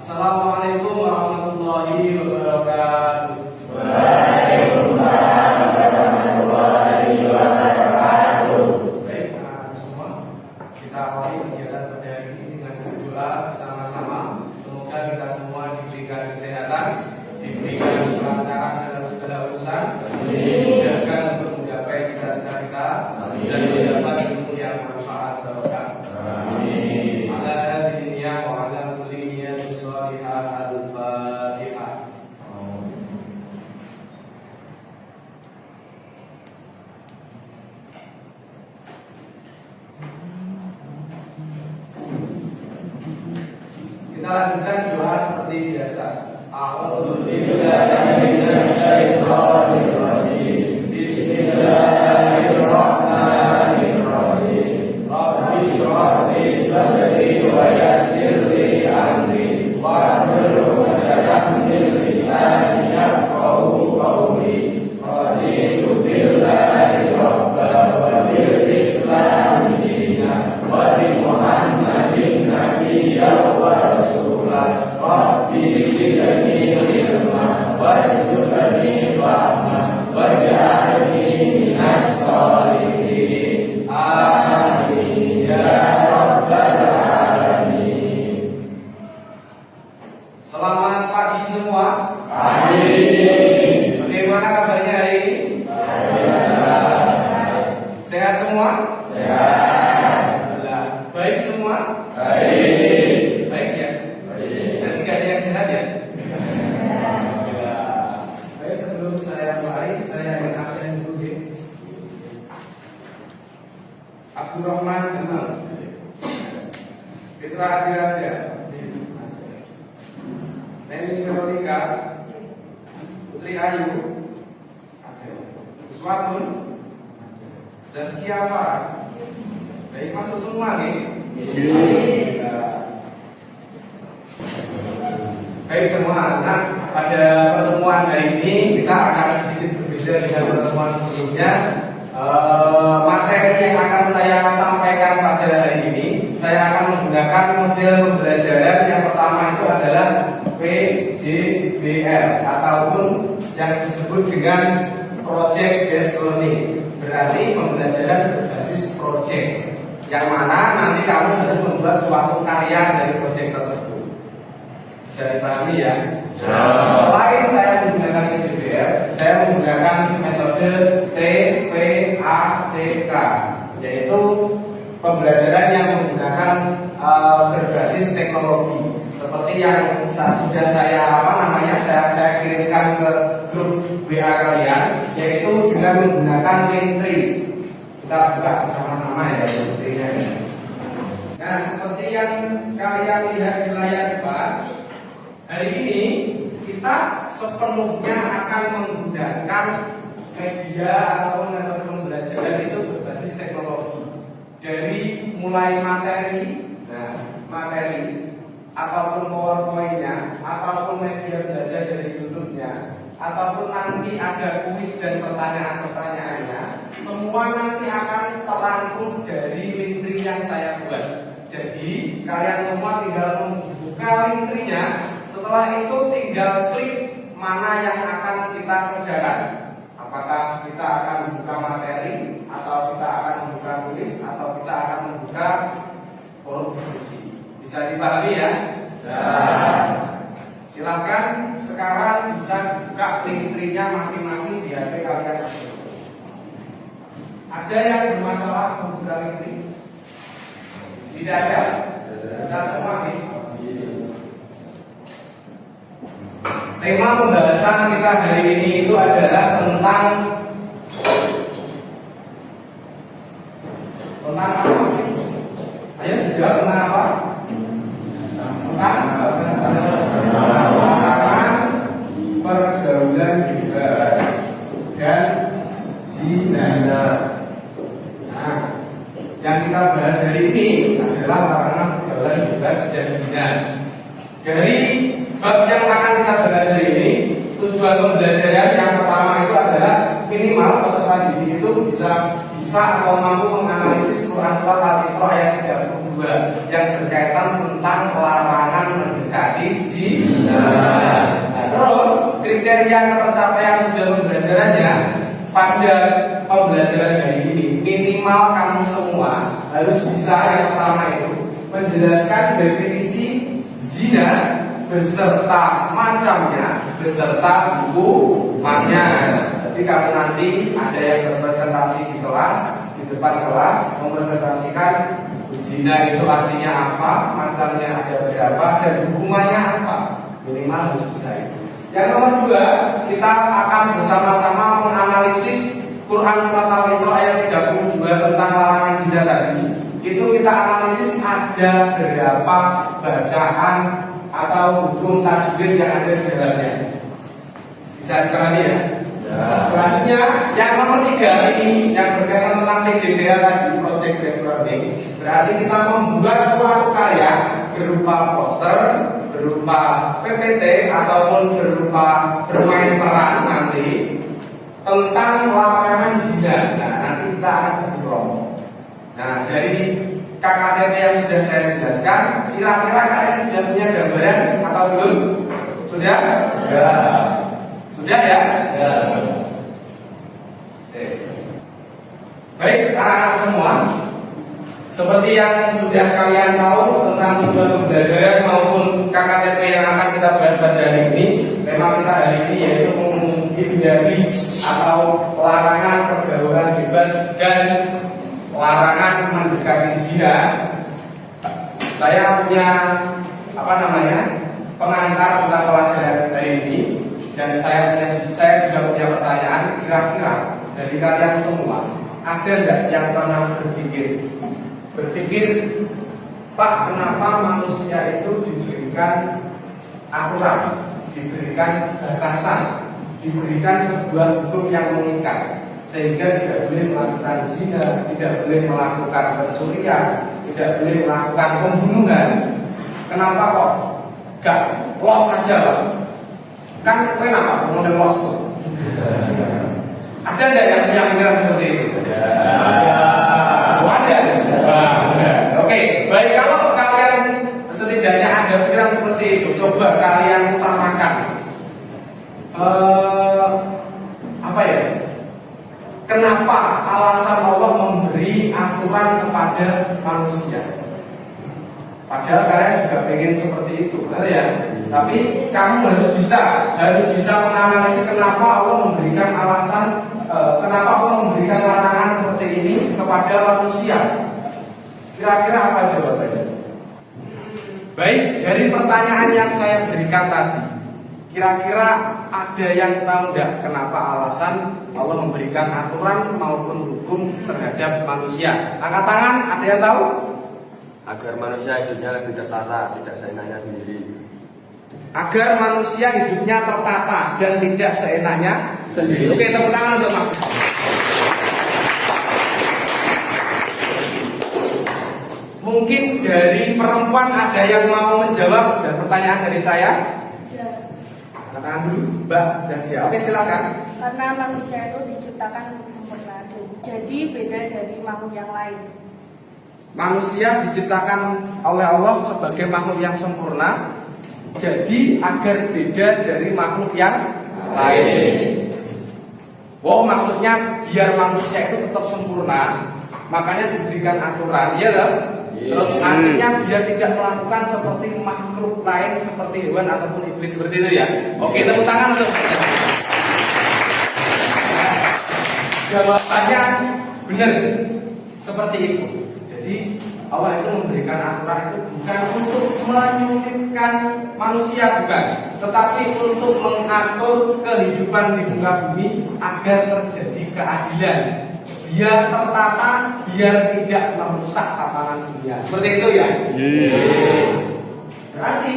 Assalamualaikum warahmatullahi wabarakatuh. Waalaikumsalam warahmatullahi wabarakatuh. Baik, anak-anak semua, kita awali kegiatan pada hari ini dengan berdoa bersama-sama. Semoga kita semua diberikan kesehatan, diberikan kelancaran dalam segala urusan, dimudahkan untuk mencapai cita-cita kita, dan mendapat ilmu yang bermanfaat. Amin. Ala hadiniya wa ala kulli niyatin shalihah. Al-Fatihah. Kita lanjutkan doa seperti biasa. A'udzubillahi minasyaitonir rajim. Bismillahirrahmanirrahim. Rabbi shrah li sadri wa yassir li amri wahlul 'uqdatam min lisani yafqahu qawli. Raditu billahi rabban wa bil islami dinan wa bi Muhammadin nabiyyan wa rasulan. Rabbi zidni ilma warzuqni fahma waj'alni minas sholihin. Amin ya rabbal alamin. Selamat pagi semua. Pagi. Bagaimana kabarnya hari ini? Sehat semua? Sehat. Baik semua? Baik. Baik ya? Baik. Nanti gak ada yang sehat ya? Ya. Baik, sebelum saya mulai, saya ingin absen dulu ya. Abdurrahman Gemel, Fitra Adiraja, Neni Veronica, Putri Ayu, Uswatun, Zaskia Farah. Baik, masuk semua nih. Baik semua. Nah, pada pertemuan hari ini kita akan sedikit berbeda dengan pertemuan sebelumnya. Materi yang akan saya sampaikan pada hari ini, saya akan menggunakan model pembelajaran yang pertama itu adalah PJBL ataupun yang disebut dengan Project Based Learning. Berarti pembelajaran berbasis project, yang mana nanti kamu harus membuat suatu karya dari project tersebut. Bisa dipahami ya? Selain saya menggunakan PJBL, saya menggunakan metode TPACK, yaitu pembelajaran yang menggunakan berbasis teknologi. Seperti yang sudah saya kirimkan ke grup WA kalian, yaitu dengan menggunakan Linktree. Kita buka bersama-sama ya Linktree-nya. Nah, seperti yang kalian lihat di layar depan, hari ini kita sepenuhnya akan menggunakan media atau metode pembelajaran itu berbasis teknologi. Dari mulai materi ataupun PowerPoint-nya, ataupun media belajar dari YouTube-nya, ataupun nanti ada kuis dan pertanyaan-pertanyaannya, semua nanti akan terangkum dari Linktree yang saya buat. Jadi kalian semua tinggal membuka Linktree-nya. Setelah itu tinggal klik mana yang akan kita kerjakan. Apakah kita akan membuka materi, atau kita akan membuka tulis, atau kita akan membuka forum diskusi. Bisa dipahami ya? Silakan sekarang bisa buka Linktree-nya masing-masing di HP kalian. Ada yang bermasalah membuka Linktree? Tidak ada? Bisa semua nih. Tema pembahasan kita hari ini itu adalah tentang apa? Ayo dijawab, tentang apa? Tentang pergaulan bebas dan zina. Nah, yang kita bahas hari ini adalah larangan pergaulan bebas dan zina. Dari bab yang akan kita bahas hari ini, tujuan pembelajaran yang pertama itu adalah minimal peserta didik itu bisa atau mampu menganalisis Quran surat Al-Isra ayat 32 yang berkaitan tentang larangan mendekati menghindari zina. Nah, terus kriteria tercapaian tujuan pembelajarannya pada pembelajaran hari ini minimal kamu semua harus bisa yang pertama itu menjelaskan definisi zina beserta macamnya beserta hukumannya. Jadi kamu nanti ada yang berpresentasi di kelas, di depan kelas mempresentasikan zina itu artinya apa, macamnya ada berapa, dan hukumannya apa. Minimal harus bisa itu. Yang nomor 2, kita akan bersama-sama menganalisis Quran Surat Al-Isra ayat 32 tentang larangan zina tadi. Itu kita analisis ada berapa bacaan atau hukum tajwid yang ada di dalamnya. Bisa dipahami ya? Selanjutnya yang nomor 3 ini yang berkaitan tentang PJDA tadi, Project Based Learning. Berarti kita membuat suatu karya berupa poster, berupa PPT ataupun berupa bermain peran nanti tentang larangan zina. Nah, nanti kita akan berpromo. Nah, dari KKTP yang sudah saya jelaskan, kira-kira kalian sudah punya gambaran atau belum? Sudah? Ya. Sudah ya? Ya. Baik, anak-anak semua, seperti yang sudah kalian tahu tentang tujuan pembelajaran maupun KKTP yang akan kita bahas pada hari ini, tema kita hari ini yaitu menghindari atau larangan pergaulan bebas dan larangan mendekati zina. Saya punya pengantar tentang pelajaran hari ini, dan saya juga punya pertanyaan. Kira-kira dari kalian semua ada nggak yang pernah berpikir, Pak, kenapa manusia itu diberikan aturan, diberikan batasan, diberikan sebuah hukum yang mengikat, sehingga tidak boleh melakukan zina, tidak boleh melakukan pencurian, tidak boleh melakukan pembunuhan. Kenapa kok gak los saja, Pak? Kan kenapa model los tuh? Ada nggak yang punya pikiran seperti itu? Ada. Oke, baik, kalau kalian setidaknya ada pikiran seperti itu, coba kalian utarakan. Kenapa alasan Allah memberi aturan kepada manusia? Padahal kalian juga pengen seperti itu, benar ya? Tapi kamu harus bisa menganalisis kenapa Allah memberikan kenapa Allah memberikan larangan seperti ini kepada manusia. Kira-kira apa jawabannya? Baik, dari pertanyaan yang saya berikan tadi, kira-kira ada yang tahu nggak kenapa alasan Allah memberikan aturan maupun hukum terhadap manusia? Angkat tangan, ada yang tahu? Agar manusia hidupnya lebih tertata, tidak seenaknya sendiri. Agar manusia hidupnya tertata dan tidak seenaknya sendiri. Oke, tepuk tangan untuk Mas. Mungkin dari perempuan ada yang mau menjawab dan pertanyaan dari saya? Tangan dulu, Mbak Zaskia. Oke, silakan. Karena manusia itu diciptakan untuk sempurna, jadi beda dari makhluk yang lain. Manusia diciptakan oleh Allah sebagai makhluk yang sempurna, jadi agar beda dari makhluk yang lain. Wow, maksudnya biar manusia itu tetap sempurna, makanya diberikan aturan, ya loh. Terus artinya biar tidak melakukan seperti makhluk lain, seperti hewan ataupun iblis seperti itu ya. Oke, tepuk tangan untuk jawabannya benar seperti itu. Jadi Allah itu memberikan aturan itu bukan untuk menyulitkan manusia, bukan, tetapi untuk mengatur kehidupan di muka bumi agar terjadi keadilan, biar tertata, biar tidak merusak tatanan dunia. Seperti itu ya. Berarti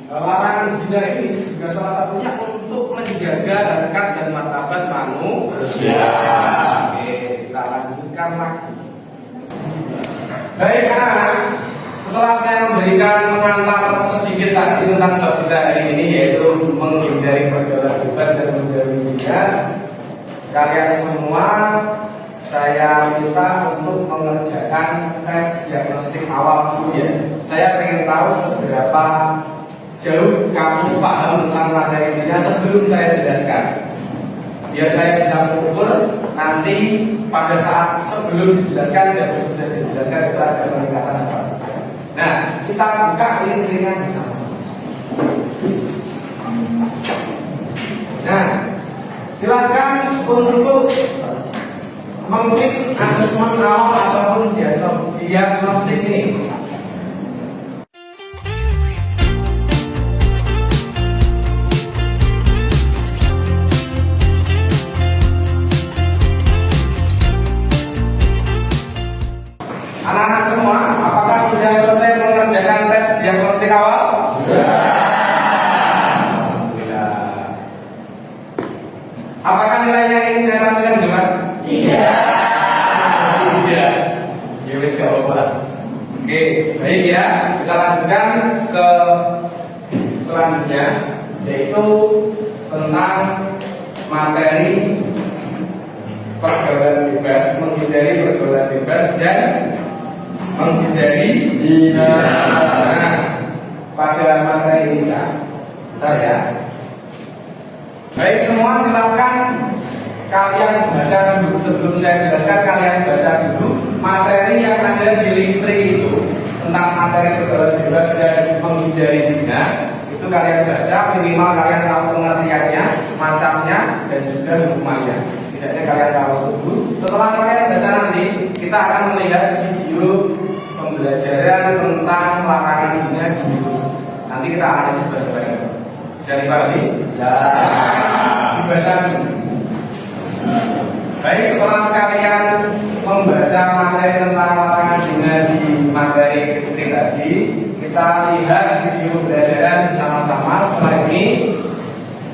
larangan zina ini juga salah satunya untuk menjaga harkat dan martabat manusia. Oke, kita lanjutkan lagi. Baik, setelah saya memberikan pengantar sedikit tadi tentang bab kita hari ini, yaitu menghindari pergaulan bebas dan menjauhi zina, kalian semua saya minta untuk mengerjakan tes diagnostik awal dulu ya. Saya ingin tahu seberapa jauh kamu paham tentang materi zina sebelum saya jelaskan. Biar saya bisa mengukur nanti pada saat sebelum dijelaskan dan sesudah dijelaskan itu ada peningkatan apa. Nah, kita buka link-linknya bersama. Nah, silakan untuk mengklik asesmen awal ataupun diagnostik ini. Anak-anak semua, apakah sudah selesai mengerjakan tes diagnostik awal? Apakah nilainya ini saya tampilkan di Mas? Tidak. Ya wis gak apa-apa. Oke, baik ya. Kita lanjutkan ke selanjutnya, yaitu tentang materi pergaulan bebas, menghindari pergaulan bebas dan menghindari zina. Nah, pada materi ini, bentar ya. Baik semua, silakan kalian baca dulu. Sebelum saya jelaskan, kalian baca dulu materi yang ada di link 3 itu tentang materi pergaulan bebas dan menghindari zina. Itu kalian baca, minimal kalian tahu pengertiannya, macamnya, dan juga hukumannya. Tidaknya kalian tahu dulu. Setelah kalian baca nanti, kita akan melihat video pembelajaran tentang larangan zina di YouTube. Nanti kita analisis bareng-bareng. Bisa dipahami? Ya. Dibaca dulu. Baik, setelah kalian membaca materi tentang larangan zina di materi ketik tadi, kita lihat video pembelajaran bersama-sama. Setelah ini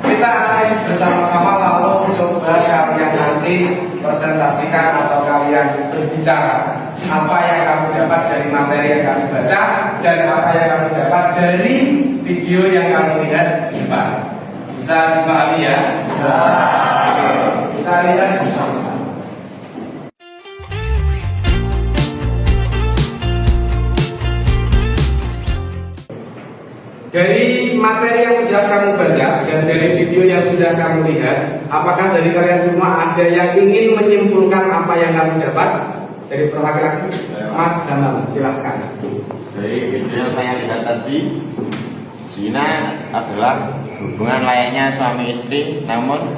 kita analisis bersama-sama, lalu coba kalian nanti presentasikan atau kalian berbicara apa yang kamu dapat dari materi yang kamu baca dan apa yang kamu dapat dari video yang kamu lihat di depan. Bisa dipahami ya? Bisa. Oke, kita lihat bersama-sama. Dari materi yang sudah kamu baca dan dari video yang sudah kamu lihat, apakah dari kalian semua ada yang ingin menyimpulkan apa yang kamu dapat? Dari laki-laki, Mas Gamal, silahkan. Dari video yang saya lihat tadi, zina adalah hubungan layaknya suami istri, namun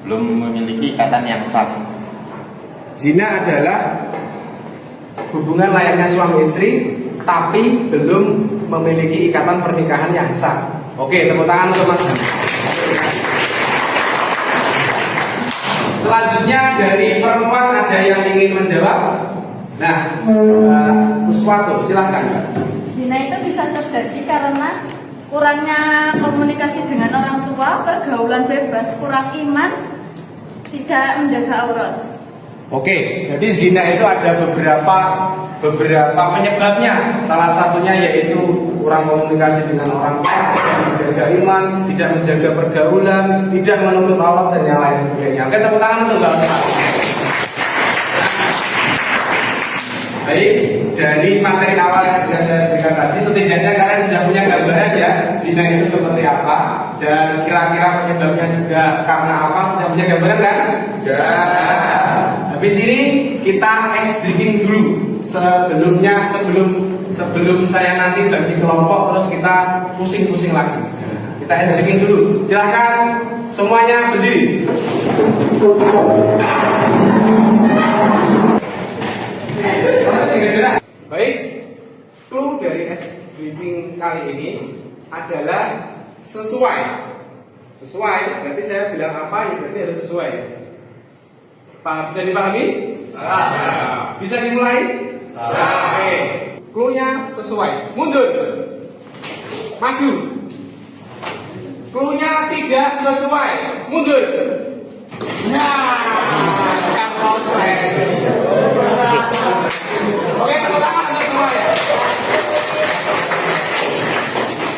belum memiliki ikatan yang sah. Zina adalah hubungan layaknya suami istri, tapi belum memiliki ikatan pernikahan yang sah. Oke, tepuk tangan untuk Mas Gamal. Selanjutnya dari perempuan ada yang ingin menjawab? Nah, Uswatu, silahkan. Zina itu bisa terjadi karena kurangnya komunikasi dengan orang tua, pergaulan bebas, kurang iman, tidak menjaga aurat. Oke, jadi zina itu ada beberapa penyebabnya. Salah satunya yaitu kurang komunikasi dengan orang tua, tidak menjaga iman, tidak menjaga pergaulan, tidak menuntut aurat dan yang lain sebagainya. Oke, tepuk tangan untuk saudara. Baik, dari materi awal yang sudah saya berikan tadi, setidaknya kalian sudah punya gambaran ya, zina itu seperti apa dan kira-kira penyebabnya juga karena apa, sudah punya gambaran kan? Ya. Habis ini kita ice breaking dulu. Sebelum saya nanti bagi kelompok terus kita pusing-pusing lagi. Kita ice breaking dulu. Silahkan semuanya berdiri. Baik, clue dari ice breaking kali ini adalah sesuai. Sesuai, berarti saya bilang apa ya berarti harus sesuai. Bisa dipahami? Bisa dimulai? Oke. Clue-nya sesuai. Mundur. Maju. Clue-nya tidak sesuai. Mundur. Nah, sekarang selesai. Oke, tepuk tangan untuk semua ya.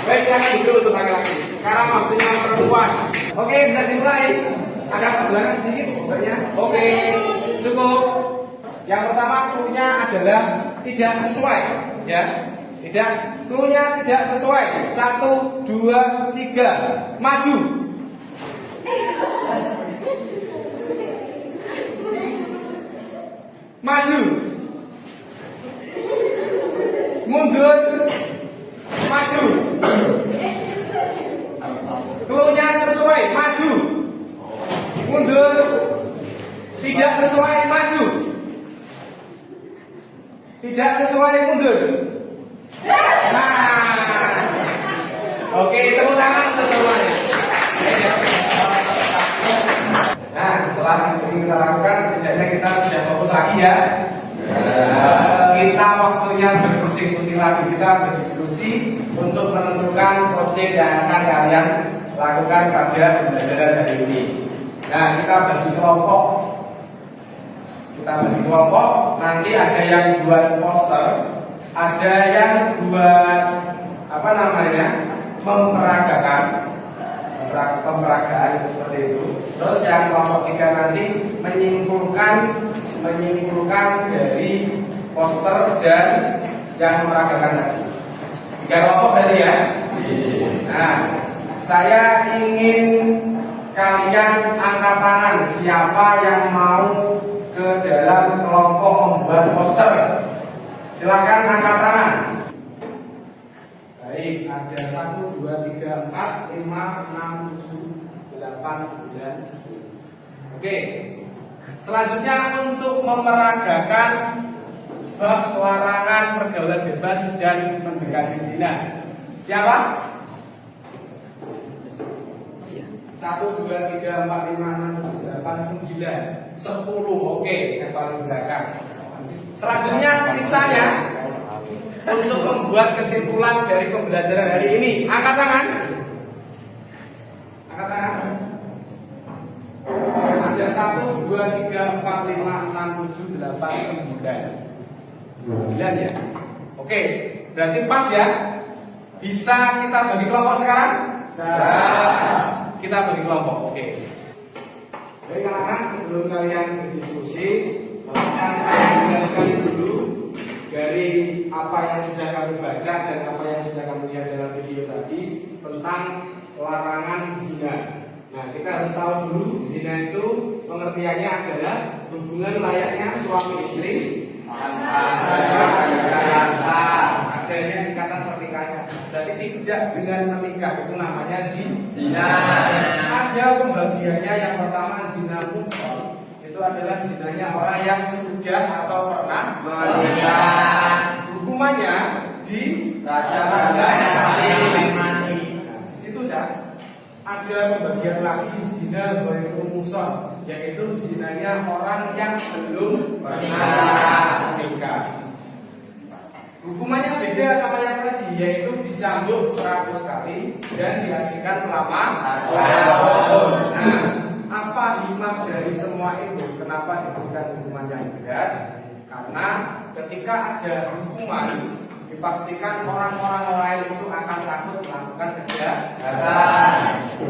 Baik, silakan dulu untuk laki-laki. Sekarang waktunya perempuan. Oke, bisa dimulai. Agak ke belakang sedikit pokoknya. Oke, cukup. Yang pertama clue-nya adalah tidak sesuai, ya. Tidak, clue-nya tidak sesuai. 1, 2, 3, maju. Maju. Mundur. Maju. Clue-nya sesuai, maju. Mundur. Tidak sesuai, maju. Tidak sesuai, mundur. Nah, oke, tepuk tangan semuanya. Nah, setelah ini kita lakukan, setidaknya kita sudah fokus lagi ya. Kita waktunya berdiskusi lagi, kita berdiskusi untuk menentukan proyek yang akan kalian lakukan pada pembelajaran hari ini. Nah, kita bagi kelompok. Nanti ada yang buat poster, ada yang buat pemeragaan seperti itu. Terus yang kelompok 3 nanti menyimpulkan dari poster dan yang memeragakan tadi. 3 kelompok tadi ya. Nah, saya ingin kalian angkat tangan siapa yang mau ke dalam kelompok membuat poster. Silakan angkat tangan. Baik, ada 1, 2, 3, 4, 5, 6, 7, 8, 9, 10. Oke. Selanjutnya untuk memeragakan bab larangan pergaulan bebas dan mendekati zina. Siapa? 1, 2, 3, 4, 5, 6, 7, 8, 9, 10. Oke, yang paling belakang. Selanjutnya sisanya untuk membuat kesimpulan dari pembelajaran hari ini. Angkat tangan. Angkat tangan. Ada 1, 2, 3, 4, 5, 6, 7, 8, 9. 9 ya. Oke, berarti pas ya. Bisa kita bagi kelompok sekarang? Bisa. Kita bagi kelompok. Oke. Baik anak-anak, sebelum kalian berdiskusi, akan saya jelaskan dulu dari apa yang sudah kami baca dan apa yang sudah kami lihat dalam video tadi tentang larangan zina. Nah, kita harus tahu dulu zina itu pengertiannya adalah hubungan layaknya suami istri tanpa adanya ikatan pernikahan. Jadi tidak dengan menikah, itu namanya zina. Ada pembagiannya. Yang pertama zina mutlak. Itu adalah zinanya orang yang sudah atau pernah menikah. Hukumannya di raja sampai mati. Nah, di situ ya. Ada pembagian lagi zina berumuson, yaitu zinanya orang yang belum pernah menikah. Hukumannya beda sama yang tadi, yaitu dicambuk 100 kali dan diasingkan selama 1 tahun. Nah, apa hikmah dari semua itu? Kenapa diberikan hukuman yang berat? Karena ketika ada hukuman, dipastikan orang-orang lain itu akan takut melakukan kejahatan.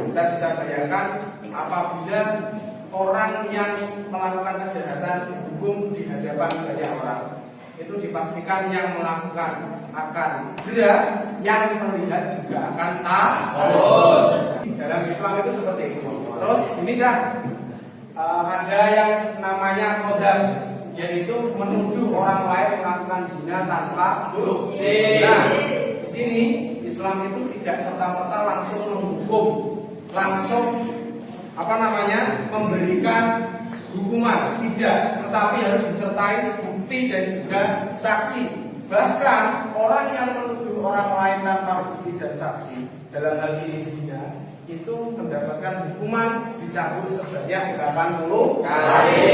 Kita bisa bayangkan apabila orang yang melakukan kejahatan dihukum di hadapan banyak orang, itu dipastikan yang melakukan akan jerak, yang melihat juga akan takut. Dalam Islam itu seperti itu. Terus ini kan ada yang namanya qadhaf, yaitu menuduh orang lain melakukan zina tanpa bukti. Nah, di sini Islam itu tidak serta-merta langsung menghukum, langsung memberikan hukuman, tidak, tetapi harus disertai bukti dan juga saksi. Bahkan orang yang menuduh orang lain tanpa bukti dan saksi, dalam hal ini zina, itu mendapatkan hukuman dicambuk sebanyak 80 kali.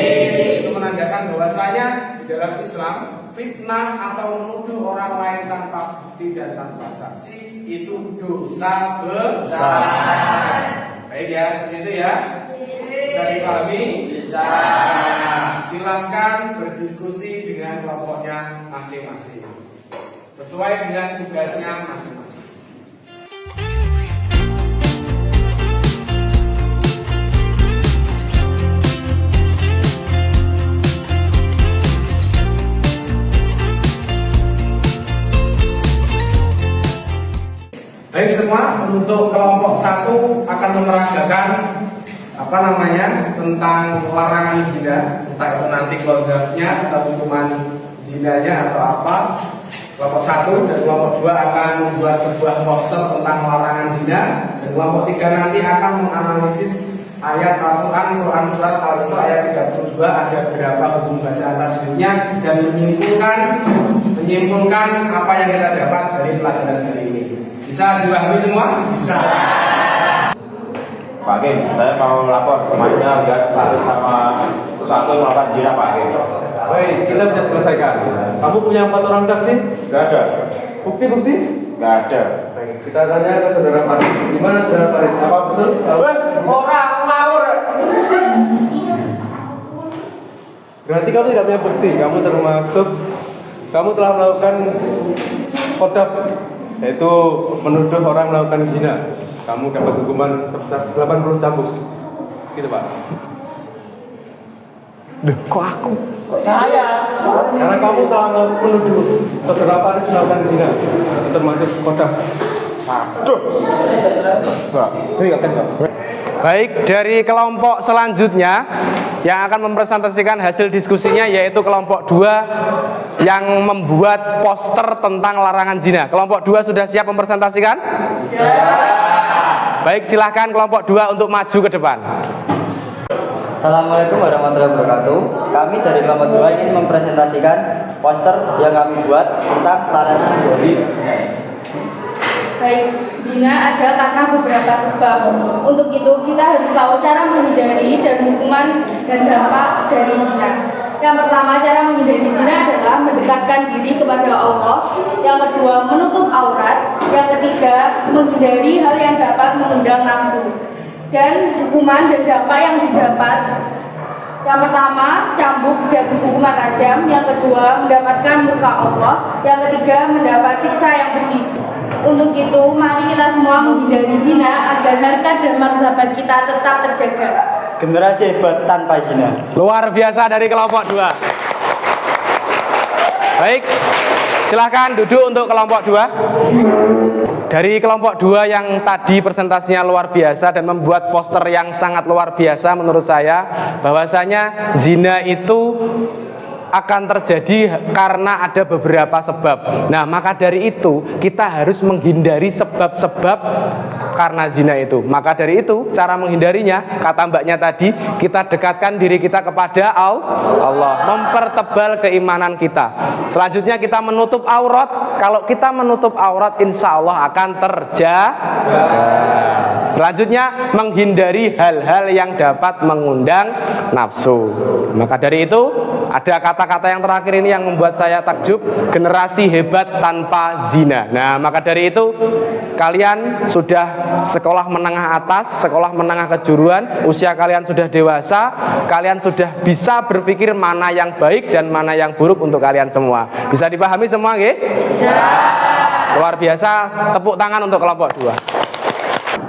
Itu menandakan bahwasanya di dalam Islam fitnah atau menuduh orang lain tanpa bukti dan tanpa saksi itu dosa besar. Baik ya, seperti itu ya. Bisa dipahami? Bisa. Silakan berdiskusi dengan kelompoknya masing-masing sesuai dengan tugasnya masing-masing. Baik semua, untuk kelompok 1 akan memeragakan tentang larangan zina, entah itu nanti kodratnya atau hukuman zinanya atau apa. Kelompok 1 dan kelompok 2 akan membuat sebuah poster tentang larangan zina, dan kelompok 3 nanti akan menganalisis ayat Al-Quran, Quran Surat Al-Isra ayat 32, ada berapa hukum bacaan tajwidnya, dan menyimpulkan apa yang kita dapat dari pelajaran hari ini. Bisa dipahami semua? Bisa. Pak Hakim, saya mau lapor kemarinnya lihat Faris sama satu melakukan zina Pak Hakim. Baik, kita bisa selesaikan. Kamu punya 4 orang saksi? Gak ada. Bukti-bukti? Gak ada. Baik, kita tanya ke saudara Faris. Gimana saudara Faris? Apa betul? Orang ngawur. Berarti kamu tidak punya bukti. Kamu telah melakukan kodaf, yaitu menuduh orang melakukan zina. Kamu dapat hukuman sebesar 80 cambuk. Gitu Pak. Kok aku? Kok saya? Karena kamu telah menuduh saudara Faris melakukan zina, termasuk kodaf. Aduh. Baik, dari kelompok selanjutnya yang akan mempresentasikan hasil diskusinya yaitu kelompok 2 yang membuat poster tentang larangan zina. Kelompok 2 sudah siap mempresentasikan? Baik, silahkan kelompok 2 untuk maju ke depan. Assalamualaikum warahmatullahi wabarakatuh. Kami dari kelompok 2 ingin mempresentasikan poster yang kami buat tentang larangan dari Baik, zina ada karena beberapa sebab. Untuk itu kita harus tahu cara menghindari dan hukuman dan dampak dari zina. Yang pertama, cara menghindari zina adalah mendekatkan diri kepada Allah. Yang kedua, menutup aurat. Yang ketiga, menghindari hal yang dapat mengundang nafsu. Dan hukuman dan dampak yang didapat, yang pertama, cambuk dan hukuman tajam. Yang kedua, mendapatkan murka Allah. Yang ketiga, mendapat siksa yang pedih. Untuk itu, mari kita semua menghindari zina agar harkat dan martabat kita tetap terjaga. generasi hebat tanpa zina. Luar biasa dari kelompok 2. Baik, silahkan duduk untuk kelompok 2. Dari kelompok 2 yang tadi presentasinya luar biasa dan membuat poster yang sangat luar biasa menurut saya, bahwasanya zina itu akan terjadi karena ada beberapa sebab. Nah, maka dari itu kita harus menghindari sebab-sebab karena zina itu. Maka dari itu cara menghindarinya, kata mbaknya tadi, kita dekatkan diri kita kepada Allah, mempertebal keimanan kita. Selanjutnya kita menutup aurat. Kalau kita menutup aurat, insya Allah akan terjaga. Selanjutnya menghindari hal-hal yang dapat mengundang nafsu. Maka dari itu ada kata-kata yang terakhir ini yang membuat saya takjub, generasi hebat tanpa zina. Nah, maka dari itu kalian sudah sekolah menengah atas, sekolah menengah kejuruan, usia kalian sudah dewasa, kalian sudah bisa berpikir mana yang baik dan mana yang buruk untuk kalian semua. Bisa dipahami semua, nggih? Bisa. Luar biasa, tepuk tangan untuk kelompok 2.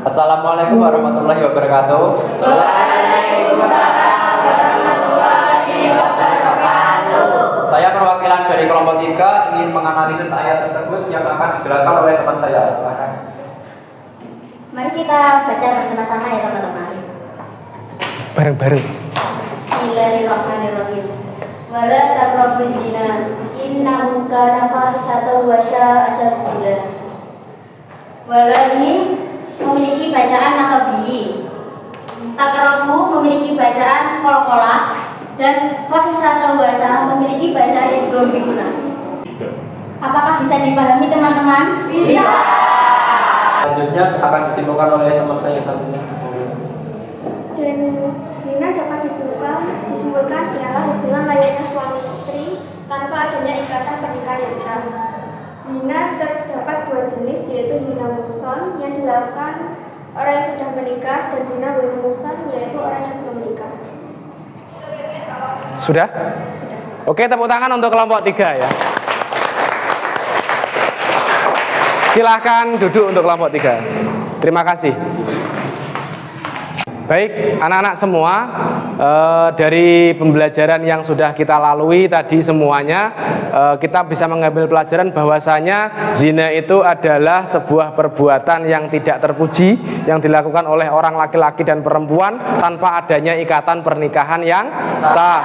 Assalamualaikum warahmatullahi wabarakatuh. Waalaikumsalam warahmatullahi wabarakatuh. Saya perwakilan dari kelompok 3 ingin menganalisis ayat tersebut yang akan dijelaskan oleh teman saya. Silakan. Mari kita baca bersama-sama ya teman-teman. Bareng-bareng. Bismillahirrahmanirrahim. Wala taqrabuz zina innahu kana fahsyatan wa sya'a sabila. Wala ini memiliki bacaan nakabi. Takrabu memiliki bacaan kol-kolah dan fahsyatan wa sya'a memiliki bacaan idgham. Apakah bisa dipahami teman-teman? Bisa. Selanjutnya akan disimpulkan oleh teman saya yang satunya. Dan zina dapat disimpulkan ialah hubungan layaknya suami istri tanpa adanya ikatan pernikahan yang sah. Zina terdapat 2 jenis, yaitu zina muhsan yang dilakukan orang yang sudah menikah dan zina ghairu muhsan yaitu orang yang belum menikah. Sudah? Sudah. Oke, tepuk tangan untuk kelompok 3 ya. Silahkan duduk untuk kelompok 3. Terima kasih. Baik, anak-anak semua, dari pembelajaran yang sudah kita lalui tadi semuanya, kita bisa mengambil pelajaran bahwasanya zina itu adalah sebuah perbuatan yang tidak terpuji, yang dilakukan oleh orang laki-laki dan perempuan tanpa adanya ikatan pernikahan yang sah.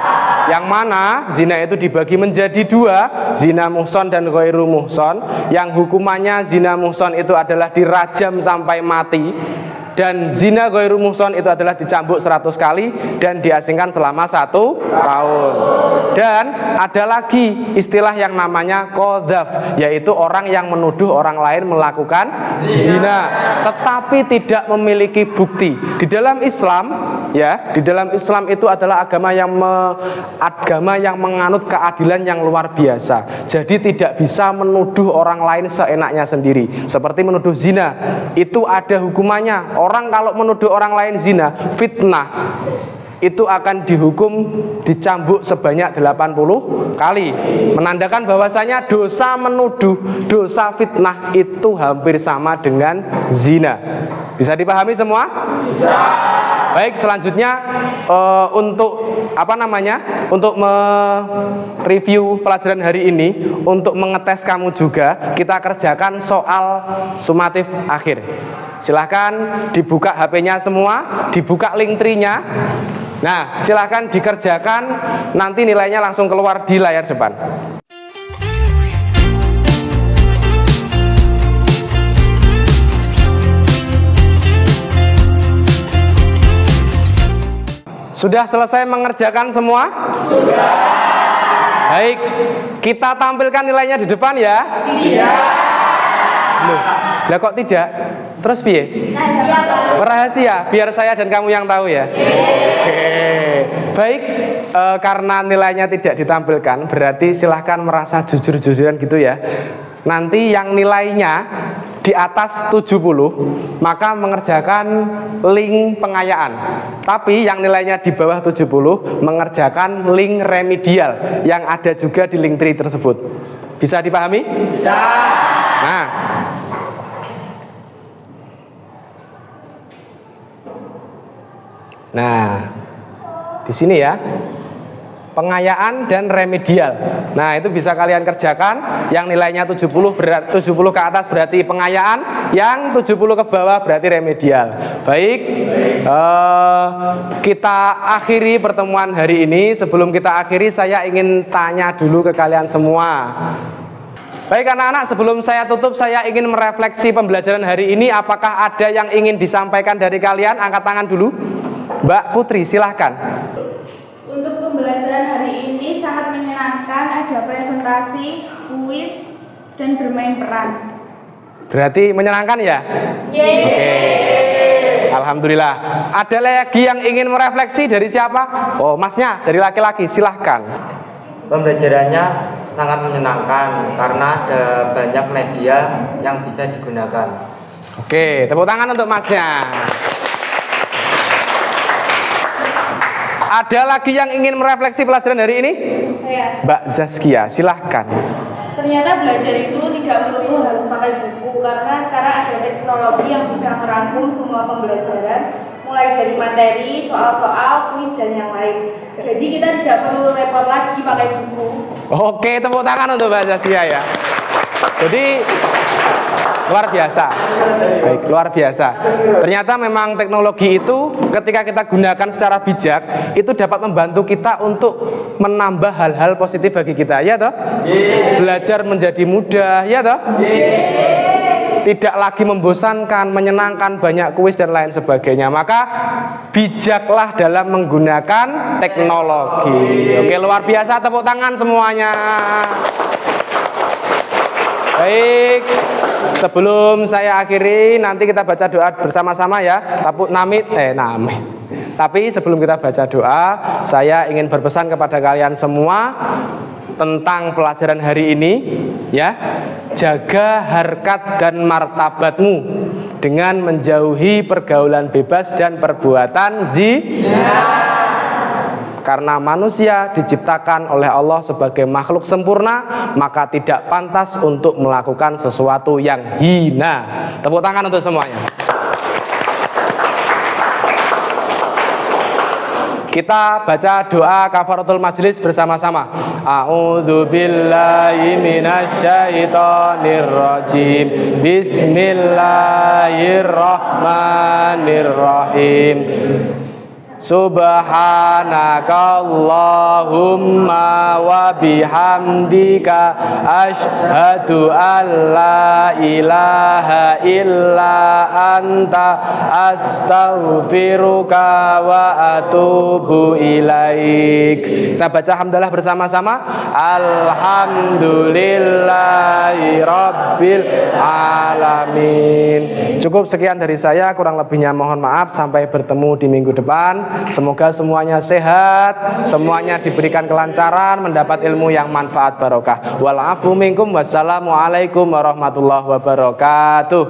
Yang mana zina itu dibagi menjadi dua, zina muhson dan ghairu muhson. Yang hukumannya zina muhson itu adalah dirajam sampai mati, dan zina ghairu muhson itu adalah dicambuk 100 kali dan diasingkan selama 1 tahun. Dan ada lagi istilah yang namanya qadzaf, yaitu orang yang menuduh orang lain melakukan zina tetapi tidak memiliki bukti. Di dalam Islam, ya, di dalam Islam itu adalah agama yang menganut keadilan yang luar biasa. Jadi tidak bisa menuduh orang lain seenaknya sendiri. Seperti menuduh zina, itu ada hukumannya. Orang kalau menuduh orang lain zina, fitnah, itu akan dihukum dicambuk sebanyak 80 kali. Menandakan bahwasanya dosa menuduh, dosa fitnah itu hampir sama dengan zina. Bisa dipahami semua? Bisa. Baik, selanjutnya untuk untuk mereview pelajaran hari ini, untuk mengetes kamu juga, kita kerjakan soal sumatif akhir. Silahkan dibuka HP-nya semua, dibuka link tree-nya. Nah, silahkan dikerjakan, nanti nilainya langsung keluar di layar depan. Sudah selesai mengerjakan semua? Sudah. Baik, kita tampilkan nilainya di depan ya. Iya. Loh, lah kok tidak? Terus piye? Rahasia, biar saya dan kamu yang tahu ya. Oke. Baik, karena nilainya tidak ditampilkan, berarti silahkan merasa jujur-jujuran gitu ya. Nanti yang nilainya di atas 70, maka mengerjakan link pengayaan. Tapi yang nilainya di bawah 70 mengerjakan link remedial yang ada juga di link tree tersebut. Bisa dipahami? Bisa. Nah, di sini ya, pengayaan dan remedial. Nah, itu bisa kalian kerjakan. Yang nilainya 70 ke atas berarti pengayaan, yang 70 ke bawah berarti remedial. Baik, kita akhiri pertemuan hari ini. Sebelum kita akhiri, saya ingin tanya dulu ke kalian semua. Baik anak-anak, sebelum saya tutup, saya ingin merefleksi pembelajaran hari ini. Apakah ada yang ingin disampaikan dari kalian? Angkat tangan dulu. Mbak Putri, silahkan. Untuk pembelajaran hari ini sangat menyenangkan, ada presentasi, kuis, dan bermain peran. Berarti menyenangkan ya? Oke. Alhamdulillah. Ada lagi yang ingin merefleksi dari siapa? Oh, masnya, dari laki-laki, silahkan. Pembelajarannya sangat menyenangkan karena ada banyak media yang bisa digunakan. Oke, tepuk tangan untuk masnya. Ada lagi yang ingin merefleksi pelajaran hari ini? Saya. Mbak Zaskia, silahkan. Ternyata belajar itu tidak perlu harus pakai buku, karena sekarang ada teknologi yang bisa merangkum semua pembelajaran, mulai dari materi, soal-soal, kuis, dan yang lain. Jadi kita tidak perlu repot lagi pakai buku. Oke, tepuk tangan untuk Mbak Zaskia ya. Jadi luar biasa. Baik, luar biasa. Ternyata memang teknologi itu ketika kita gunakan secara bijak, itu dapat membantu kita untuk menambah hal-hal positif bagi kita, ya toh? Belajar menjadi mudah, ya toh? Tidak lagi membosankan, menyenangkan, banyak kuis dan lain sebagainya. Maka bijaklah dalam menggunakan teknologi. Oke, luar biasa, tepuk tangan semuanya. Baik, sebelum saya akhiri, nanti kita baca doa bersama-sama ya. Tapi sebelum kita baca doa, saya ingin berpesan kepada kalian semua tentang pelajaran hari ini, ya. Jaga harkat dan martabatmu dengan menjauhi pergaulan bebas dan perbuatan zina. Karena manusia diciptakan oleh Allah sebagai makhluk sempurna, maka tidak pantas untuk melakukan sesuatu yang hina. Tepuk tangan untuk semuanya. Kita baca doa kafaratul majelis bersama-sama. A'udzu billahi minasyaitonir rajim. Bismillahirrahmanirrahim. Subhanakallahumma wa bihamdika asyhadu an la ilaha illa anta astaghfiruka wa atubu ilaik. Kita baca hamdalah bersama-sama. Alhamdulillahi rabbil alamin. Cukup sekian dari saya, kurang lebihnya mohon maaf. Sampai bertemu di minggu depan. Semoga semuanya sehat, semuanya diberikan kelancaran, mendapat ilmu yang manfaat barokah. Wal afu minkum, wassalamualaikum warahmatullahi wabarakatuh.